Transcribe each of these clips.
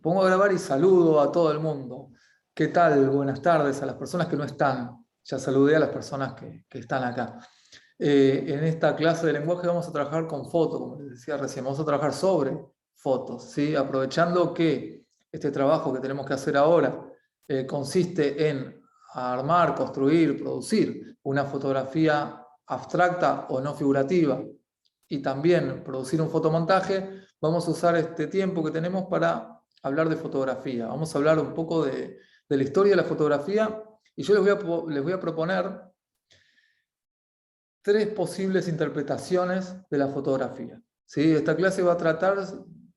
pongo a grabar y saludo a todo el mundo. ¿Qué tal? Buenas tardes a las personas que no están. Ya saludé a las personas que están acá. En esta clase de lenguaje vamos a trabajar con fotos, como les decía recién, vamos a trabajar sobre fotos, ¿sí? Aprovechando que este trabajo que tenemos que hacer ahora consiste en armar, construir, producir una fotografía abstracta o no figurativa y también producir un fotomontaje. Vamos a usar este tiempo que tenemos para hablar de fotografía. Vamos a hablar un poco de la historia de la fotografía y yo les voy a proponer 3 posibles interpretaciones de la fotografía. ¿Sí? Esta clase va a tratar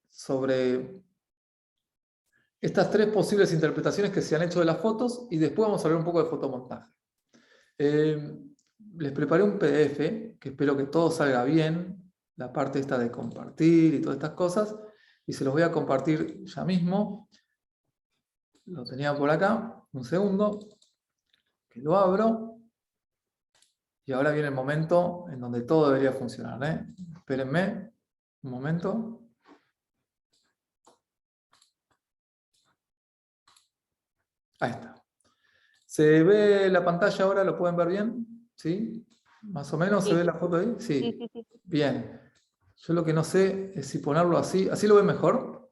sobre estas 3 posibles interpretaciones que se han hecho de las fotos y después vamos a hablar un poco de fotomontaje. Les preparé un PDF que espero que todo salga bien, la parte esta de compartir y todas estas cosas, y se los voy a compartir ya mismo. Lo tenía por acá, un segundo, que lo abro. Y ahora viene el momento en donde todo debería funcionar, ¿eh? Espérenme un momento. Ahí está. ¿Se ve la pantalla ahora? ¿Lo pueden ver bien? ¿Sí? ¿Más o menos se ve la foto ahí? Sí. Bien. Yo lo que no sé es si ponerlo así. ¿Así lo ven mejor?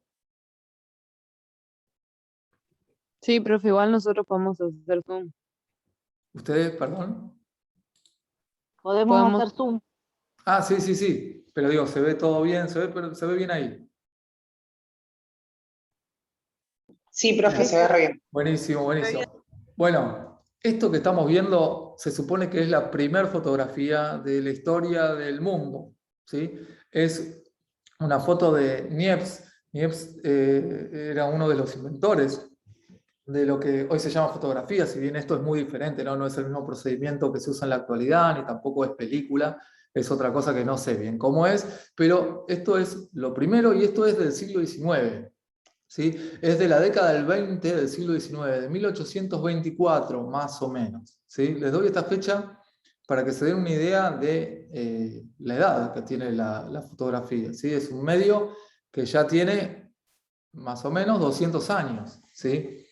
Sí, profe, igual nosotros podemos hacer Zoom. ¿Ustedes, perdón? Podemos Podemos, hacer Zoom. Ah, sí, sí, sí. Pero digo, se ve todo bien, pero se ve bien ahí. Sí, profe, Bien. se ve re bien. Buenísimo, buenísimo. Bueno, esto que estamos viendo se supone que es la primera fotografía de la historia del mundo, ¿sí? Es una foto de Niepce. Niepce era uno de los inventores de lo que hoy se llama fotografía, si bien esto es muy diferente, ¿no? No es el mismo procedimiento que se usa en la actualidad, ni tampoco es película, es otra cosa que no sé bien cómo es, pero esto es lo primero y esto es del siglo XIX. ¿Sí? Es de la década del 20 del siglo XIX, de 1824 más o menos. ¿Sí? Les doy esta fecha para que se den una idea de la edad que tiene la fotografía. ¿Sí? Es un medio que ya tiene más o menos 200 años. ¿Sí?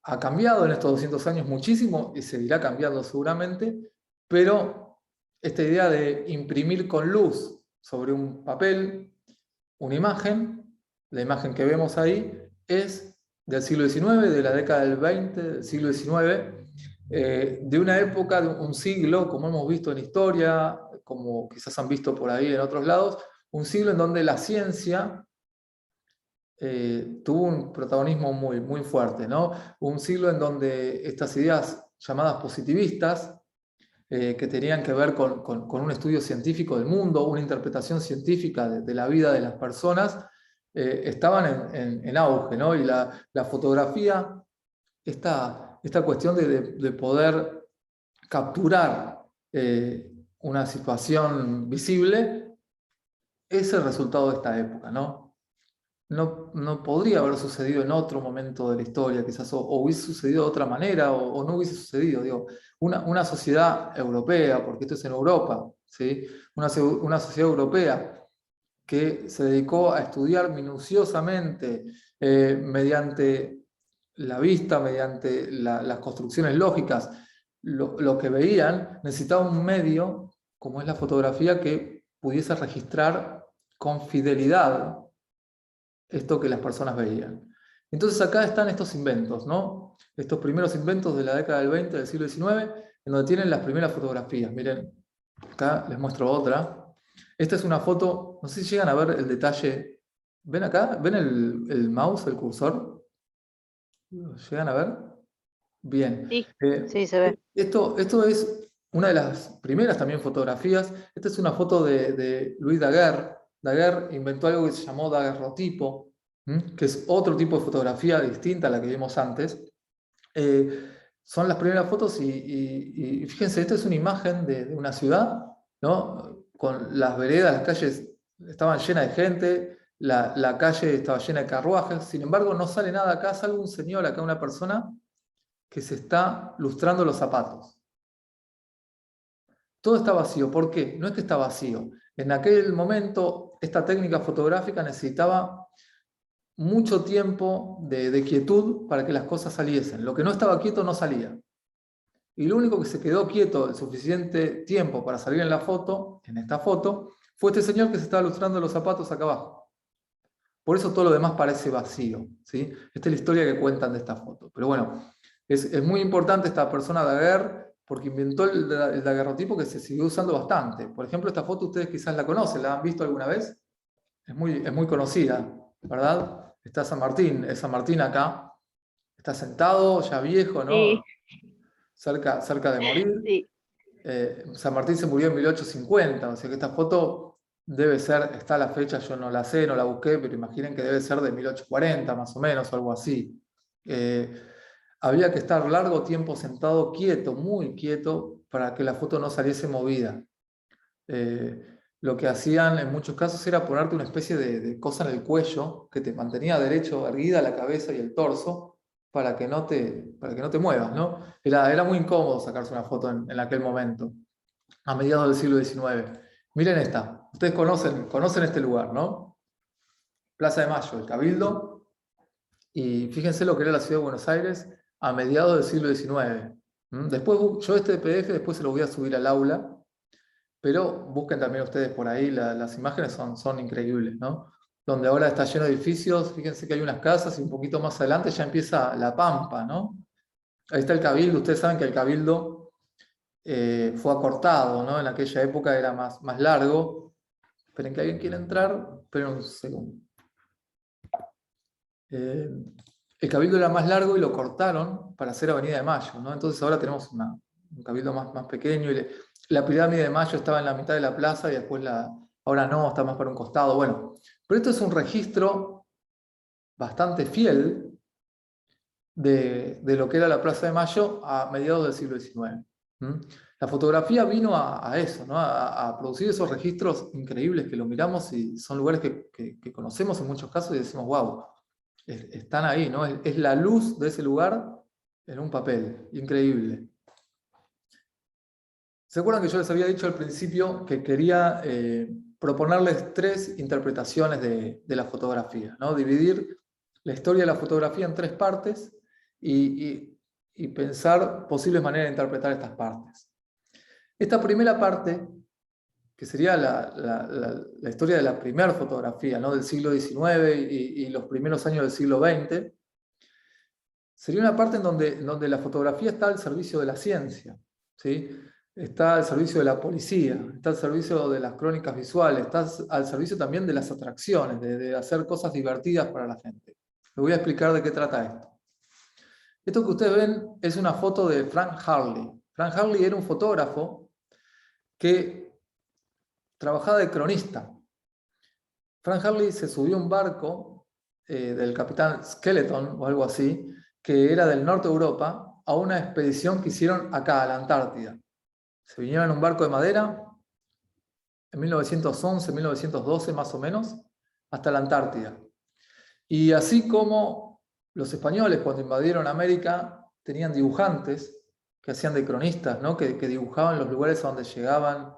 Ha cambiado en estos 200 años muchísimo y seguirá cambiando seguramente, pero esta idea de imprimir con luz sobre un papel una imagen, la imagen que vemos ahí, es del siglo XIX, de la década del 20, del siglo XIX, de una época, de un siglo, como hemos visto en historia, como quizás han visto por ahí en otros lados, un siglo en donde la ciencia tuvo un protagonismo muy, muy fuerte, ¿no? Un siglo en donde estas ideas llamadas positivistas, que tenían que ver con un estudio científico del mundo, una interpretación científica de la vida de las personas, estaban en auge, ¿no? Y la fotografía, esta cuestión de poder capturar una situación visible, es el resultado de esta época, ¿no? No podría haber sucedido en otro momento de la historia, quizás, o hubiese sucedido de otra manera, o no hubiese sucedido. Digo, una sociedad europea, porque esto es en Europa, ¿sí? Una sociedad europea que se dedicó a estudiar minuciosamente, mediante la vista, mediante las construcciones lógicas, lo que veían, necesitaba un medio, como es la fotografía, que pudiese registrar con fidelidad esto que las personas veían. Entonces acá están estos inventos, ¿no? Estos primeros inventos de la década del 20 del siglo XIX, en donde tienen las primeras fotografías. Miren, acá les muestro otra. Esta es una foto, no sé si llegan a ver el detalle. ¿Ven acá? ¿Ven el mouse, el cursor? ¿Lo llegan a ver? Bien. Sí, sí, se ve. Esto es una de las primeras también fotografías. Esta es una foto de Louis Daguerre. Daguerre inventó algo que se llamó daguerrotipo, que es otro tipo de fotografía distinta a la que vimos antes. Son las primeras fotos y fíjense, esta es una imagen de una ciudad, ¿no? Con las veredas, las calles estaban llenas de gente, la calle estaba llena de carruajes, sin embargo no sale nada acá, sale un señor acá, una persona que se está lustrando los zapatos. Todo está vacío. ¿Por qué? No es que está vacío. En aquel momento, esta técnica fotográfica necesitaba mucho tiempo de quietud para que las cosas saliesen. Lo que no estaba quieto no salía. Y lo único que se quedó quieto el suficiente tiempo para salir en la foto, en esta foto, fue este señor que se estaba lustrando los zapatos acá abajo. Por eso todo lo demás parece vacío, ¿sí? Esta es la historia que cuentan de esta foto. Pero bueno, es muy importante esta persona Daguerre, porque inventó el daguerrotipo que se siguió usando bastante. Por ejemplo, esta foto ustedes quizás la conocen, ¿la han visto alguna vez? Es muy conocida, ¿verdad? Está San Martín, es San Martín acá. Está sentado, ya viejo, ¿no? Sí, Cerca de morir. sí. San Martín se murió en 1850, o sea que esta foto debe ser, está la fecha, yo no la sé, no la busqué, pero imaginen que debe ser de 1840 más o menos, o algo así. Había que estar largo tiempo sentado quieto, muy quieto, para que la foto no saliese movida. Lo que hacían en muchos casos era ponerte una especie de cosa en el cuello que te mantenía derecho, erguida la cabeza y el torso, para que no te muevas, ¿no? Era muy incómodo sacarse una foto en aquel momento, a mediados del siglo XIX. Miren esta, ustedes conocen este lugar, ¿no? Plaza de Mayo, el Cabildo, y fíjense lo que era la ciudad de Buenos Aires a mediados del siglo XIX. Después, yo este PDF después se lo voy a subir al aula, pero busquen también ustedes por ahí, las imágenes son increíbles, ¿no? Donde ahora está lleno de edificios, fíjense que hay unas casas y un poquito más adelante ya empieza la Pampa, ¿no? Ahí está el Cabildo, ustedes saben que el Cabildo fue acortado, ¿no? En aquella época era más largo. Esperen que alguien quiere entrar, esperen un segundo. El Cabildo era más largo y lo cortaron para hacer Avenida de Mayo, ¿no? Entonces ahora tenemos un Cabildo más pequeño. Y la pirámide de Mayo estaba en la mitad de la plaza y después ahora no, está más para un costado. Bueno, pero esto es un registro bastante fiel de lo que era la Plaza de Mayo a mediados del siglo XIX. La fotografía vino a eso, ¿no? A producir esos registros increíbles que lo miramos y son lugares que conocemos en muchos casos y decimos, wow, están ahí, ¿no? Es la luz de ese lugar en un papel, increíble. ¿Se acuerdan que yo les había dicho al principio que quería proponerles 3 interpretaciones de la fotografía, ¿no? Dividir la historia de la fotografía en 3 partes y pensar posibles maneras de interpretar estas partes. Esta primera parte, que sería la historia de la primera fotografía, ¿no? Del siglo XIX y los primeros años del siglo XX, sería una parte en donde la fotografía está al servicio de la ciencia, ¿sí? Está al servicio de la policía, está al servicio de las crónicas visuales, está al servicio también de las atracciones, de hacer cosas divertidas para la gente. Les voy a explicar de qué trata esto. Esto que ustedes ven es una foto de Frank Harley. Frank Harley era un fotógrafo que trabajaba de cronista. Frank Harley se subió a un barco del capitán Skeleton o algo así, que era del norte de Europa, a una expedición que hicieron acá, a la Antártida. Se vinieron en un barco de madera en 1911, 1912 más o menos, hasta la Antártida. Y así como los españoles cuando invadieron América tenían dibujantes que hacían de cronistas, ¿no? que dibujaban los lugares a donde llegaban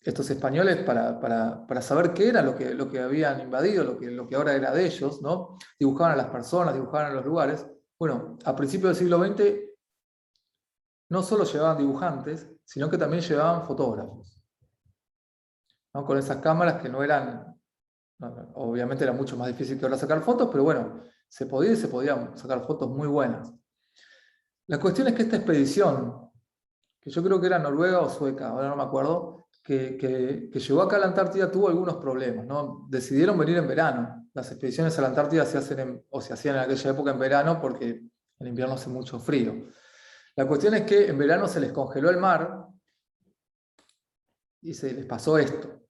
estos españoles para saber qué era lo que habían invadido, lo que ahora era de ellos, ¿no? Dibujaban a las personas, dibujaban a los lugares. Bueno, a principios del siglo XX no solo llevaban dibujantes, sino que también llevaban fotógrafos, ¿no? Con esas cámaras que no eran, obviamente era mucho más difícil que ahora sacar fotos, pero bueno, se podían sacar fotos muy buenas. La cuestión es que esta expedición, que yo creo que era noruega o sueca, ahora no me acuerdo, que llegó acá a la Antártida tuvo algunos problemas, ¿no? Decidieron venir en verano. Las expediciones a la Antártida se hacían en aquella época en verano porque en invierno hace mucho frío. La cuestión es que en verano se les congeló el mar y se les pasó esto.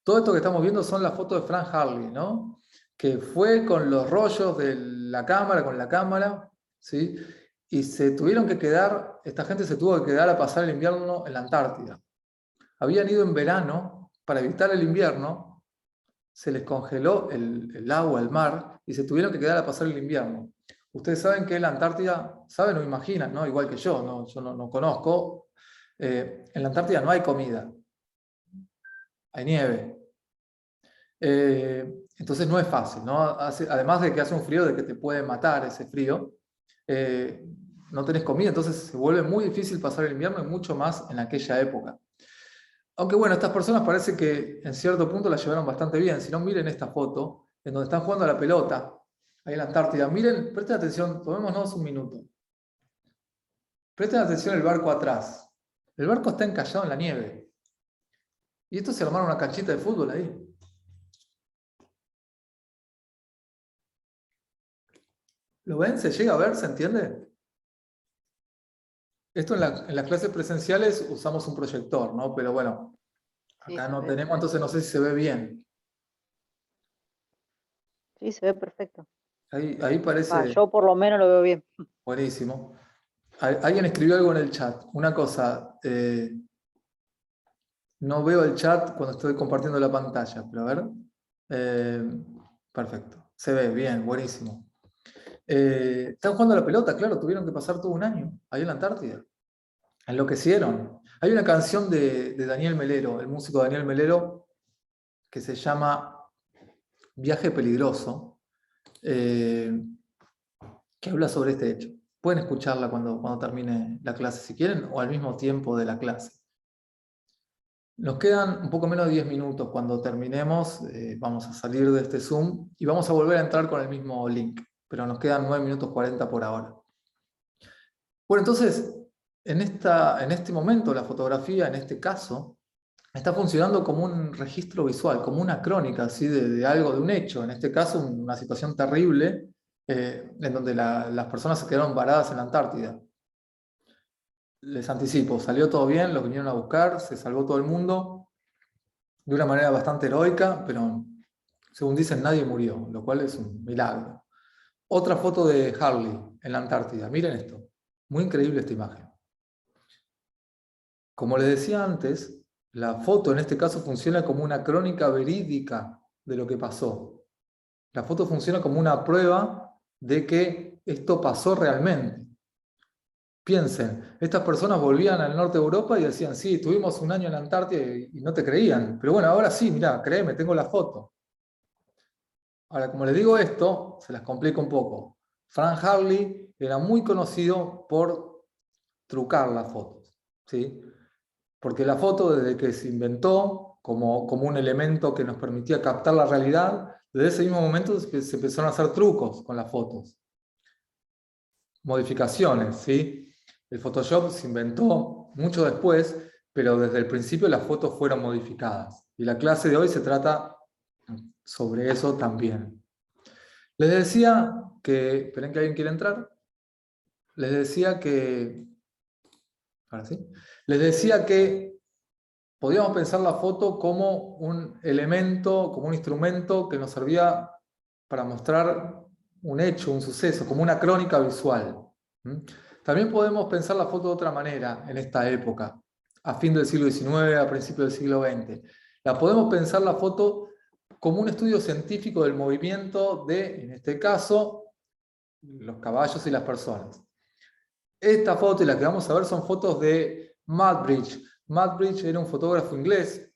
Todo esto que estamos viendo son las fotos de Frank Harley, ¿no? Que fue con los rollos de la cámara, con la cámara, ¿sí? Y se tuvieron que quedar, esta gente se tuvo que quedar a pasar el invierno en la Antártida. Habían ido en verano para evitar el invierno, se les congeló el agua, el mar, y se tuvieron que quedar a pasar el invierno. Ustedes saben que en la Antártida, saben o imaginan, ¿no? Igual que yo no conozco, en la Antártida no hay comida, hay nieve. Entonces no es fácil, ¿no? Además de que hace un frío de que te puede matar ese frío, no tenés comida, entonces se vuelve muy difícil pasar el invierno y mucho más en aquella época. Aunque bueno, estas personas parece que en cierto punto la llevaron bastante bien. Si no, miren esta foto, en donde están jugando a la pelota, ahí en la Antártida. Miren, presten atención, tomémonos un minuto. Presten atención al barco atrás. El barco está encallado en la nieve. Y estos se armaron una canchita de fútbol ahí. ¿Lo ven? ¿Se llega a ver? ¿Se entiende? Esto en las clases presenciales usamos un proyector, ¿no? Pero bueno, Sí, acá se no ve. tenemos, entonces no sé si se ve bien. Sí, se ve perfecto. Ahí parece Yo por lo menos lo veo bien. buenísimo. Alguien escribió algo en el chat. Una cosa, no veo el chat cuando estoy compartiendo la pantalla, pero a ver. Perfecto. Se ve bien, buenísimo. Están jugando a la pelota, claro, tuvieron que pasar todo un año ahí en la Antártida. Enloquecieron. Hay una canción de Daniel Melero, el músico Daniel Melero, que se llama Viaje Peligroso, que habla sobre este hecho. Pueden escucharla cuando termine la clase si quieren, o al mismo tiempo de la clase. Nos quedan un poco menos de 10 minutos. Cuando terminemos, vamos a salir de este Zoom y vamos a volver a entrar con el mismo link, pero nos quedan 9 minutos 40 por ahora. Bueno, entonces, en este momento, la fotografía, en este caso, está funcionando como un registro visual, como una crónica ¿sí? de algo, de un hecho. En este caso, una situación terrible en donde las personas se quedaron varadas en la Antártida. Les anticipo, salió todo bien, los vinieron a buscar, se salvó todo el mundo, de una manera bastante heroica, pero según dicen nadie murió, lo cual es un milagro. Otra foto de Harley en la Antártida, miren esto, muy increíble esta imagen. Como les decía antes, la foto en este caso funciona como una crónica verídica de lo que pasó. La foto funciona como una prueba de que esto pasó realmente. Piensen, estas personas volvían al norte de Europa y decían, sí, estuvimos un año en la Antártida y no te creían. Pero bueno, ahora sí, mirá, créeme, tengo la foto. Ahora, como les digo esto, se las complico un poco. Frank Harley era muy conocido por trucar las fotos, ¿sí? Porque la foto, desde que se inventó como un elemento que nos permitía captar la realidad, desde ese mismo momento se empezaron a hacer trucos con las fotos. Modificaciones, ¿sí? El Photoshop se inventó mucho después, pero desde el principio las fotos fueron modificadas. Y la clase de hoy se trata sobre eso también. Les decía que... ¿Esperen que alguien quiere entrar? Les decía que... Ahora sí. Les decía que podíamos pensar la foto como un elemento, como un instrumento que nos servía para mostrar un hecho, un suceso, como una crónica visual. También podemos pensar la foto de otra manera en esta época, a fin del siglo XIX, a principios del siglo XX. La podemos pensar la foto como un estudio científico del movimiento de, en este caso, los caballos y las personas. Esta foto y la que vamos a ver son fotos de Mudbridge. Mudbridge era un fotógrafo inglés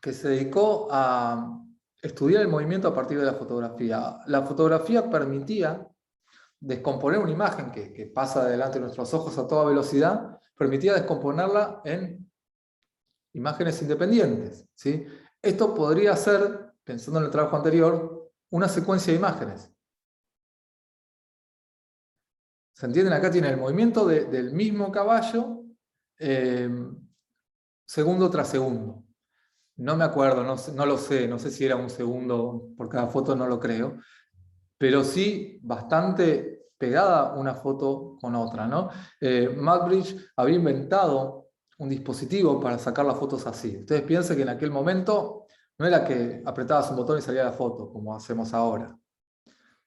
que se dedicó a estudiar el movimiento a partir de la fotografía. La fotografía permitía descomponer una imagen que pasa delante de nuestros ojos a toda velocidad, permitía descomponerla en imágenes independientes, ¿sí? Esto podría ser, pensando en el trabajo anterior, una secuencia de imágenes. ¿Se entienden? Acá tiene el movimiento del mismo caballo, segundo tras segundo. No me acuerdo, no lo sé, no sé si era un segundo por cada foto, no lo creo, pero sí bastante pegada una foto con otra, ¿no? Mudbridge había inventado un dispositivo para sacar las fotos así. Ustedes piensen que en aquel momento no era que apretabas un botón y salía la foto, como hacemos ahora.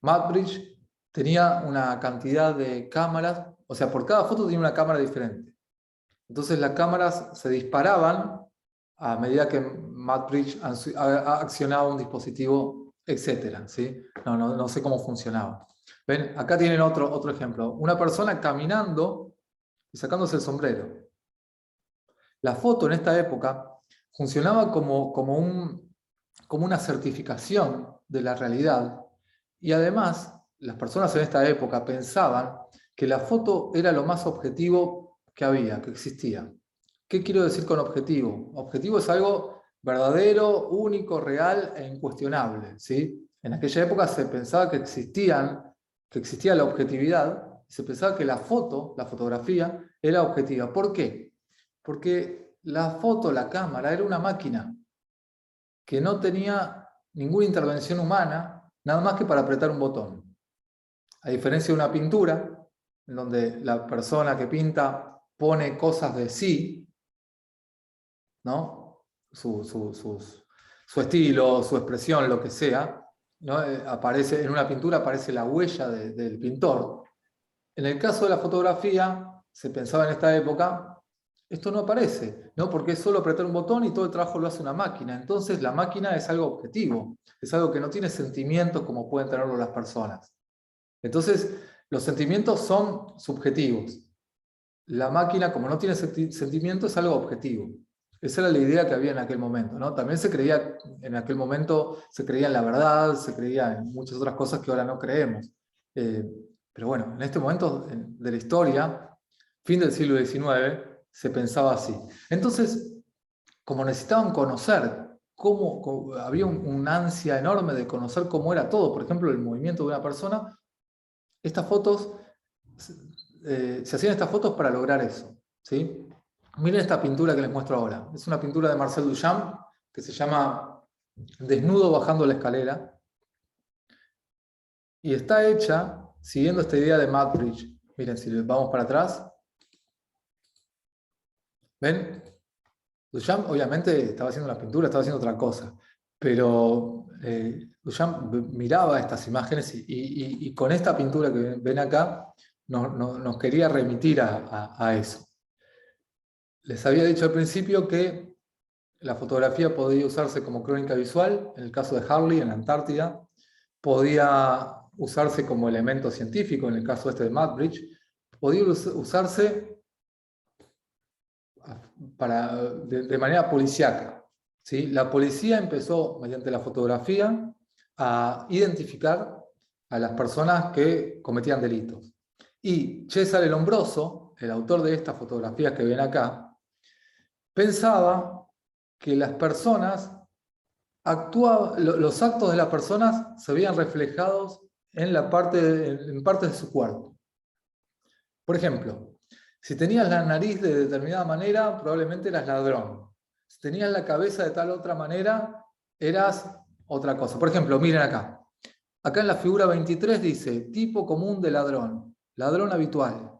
Mudbridge tenía una cantidad de cámaras, o sea, por cada foto tenía una cámara diferente. Entonces las cámaras se disparaban a medida que Mudbridge accionaba un dispositivo, etc. ¿sí? No sé cómo funcionaba. ¿Ven? Acá tienen otro ejemplo. Una persona caminando y sacándose el sombrero. La foto en esta época funcionaba como como una certificación de la realidad. Y además, las personas en esta época pensaban que la foto era lo más objetivo que había, que existía. ¿Qué quiero decir con objetivo? Objetivo es algo verdadero, único, real e incuestionable, ¿sí? En aquella época se pensaba que existía la objetividad, y se pensaba que la fotografía, era objetiva. ¿Por qué? Porque la foto, la cámara, era una máquina que no tenía ninguna intervención humana, nada más que para apretar un botón. A diferencia de una pintura, en donde la persona que pinta pone cosas de sí, ¿no? Su estilo, su expresión, lo que sea, ¿no? Aparece, en una pintura aparece la huella del pintor. En el caso de la fotografía, se pensaba en esta época, esto no aparece, ¿no? Porque es solo apretar un botón y todo el trabajo lo hace una máquina. Entonces la máquina es algo objetivo, es algo que no tiene sentimientos como pueden tenerlo las personas. Entonces los sentimientos son subjetivos. La máquina, como no tiene sentimientos, es algo objetivo. Esa era la idea que había en aquel momento, ¿no? También se creía, en aquel momento, se creía en la verdad, se creía en muchas otras cosas que ahora no creemos. Pero bueno, en este momento de la historia, fin del siglo XIX, se pensaba así. Entonces, como necesitaban conocer había una ansia enorme de conocer cómo era todo, por ejemplo, el movimiento de una persona, estas fotos, se hacían estas fotos para lograr eso, ¿sí? Miren esta pintura que les muestro ahora. Es una pintura de Marcel Duchamp que se llama Desnudo bajando la escalera. Y está hecha siguiendo esta idea de Madbridge. Miren, si vamos para atrás. ¿Ven? Duchamp obviamente estaba haciendo la pintura, estaba haciendo otra cosa. Pero Duchamp miraba estas imágenes y con esta pintura que ven acá nos quería remitir a eso. Les había dicho al principio que la fotografía podía usarse como crónica visual, en el caso de Harley, en la Antártida. Podía usarse como elemento científico, en el caso este de Madbridge. Podía usarse de manera policíaca, ¿sí? La policía empezó, mediante la fotografía, a identificar a las personas que cometían delitos. Y Cesare Lombroso, el autor de estas fotografías que ven acá, pensaba que las personas los actos de las personas se veían reflejados en partes de su cuerpo. Por ejemplo, si tenías la nariz de determinada manera, probablemente eras ladrón. Si tenías la cabeza de tal otra manera, eras otra cosa. Por ejemplo, miren acá. Acá en la figura 23 dice, tipo común de ladrón, ladrón habitual.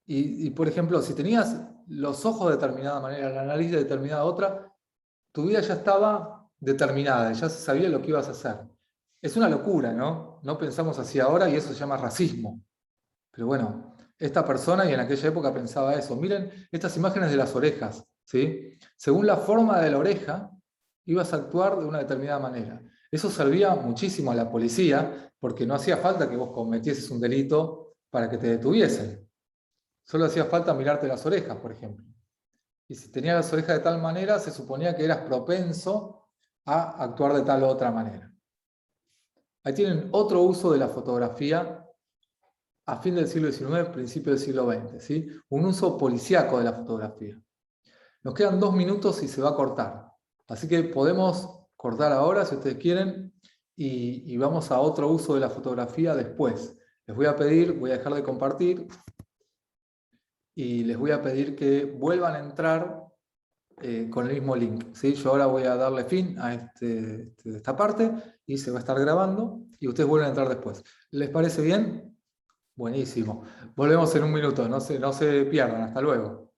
Y por ejemplo, si tenías los ojos de determinada manera, la nariz de determinada otra, tu vida ya estaba determinada, ya se sabía lo que ibas a hacer. Es una locura, ¿no? No pensamos así ahora y eso se llama racismo. Pero bueno, esta persona y en aquella época pensaba eso. Miren estas imágenes de las orejas, ¿sí? Según la forma de la oreja, ibas a actuar de una determinada manera. Eso servía muchísimo a la policía, porque no hacía falta que vos cometieses un delito para que te detuviesen. Solo hacía falta mirarte las orejas, por ejemplo. Y si tenías las orejas de tal manera, se suponía que eras propenso a actuar de tal u otra manera. Ahí tienen otro uso de la fotografía a fin del siglo XIX, principio del siglo XX, ¿sí? Un uso policíaco de la fotografía. Nos quedan 2 minutos y se va a cortar. Así que podemos cortar ahora, si ustedes quieren, y vamos a otro uso de la fotografía después. Les voy a pedir, voy a dejar de compartir, y les voy a pedir que vuelvan a entrar con el mismo link, ¿sí? Yo ahora voy a darle fin a esta parte y se va a estar grabando y ustedes vuelven a entrar después. ¿Les parece bien? Buenísimo. Volvemos en 1 minuto, no se pierdan. Hasta luego.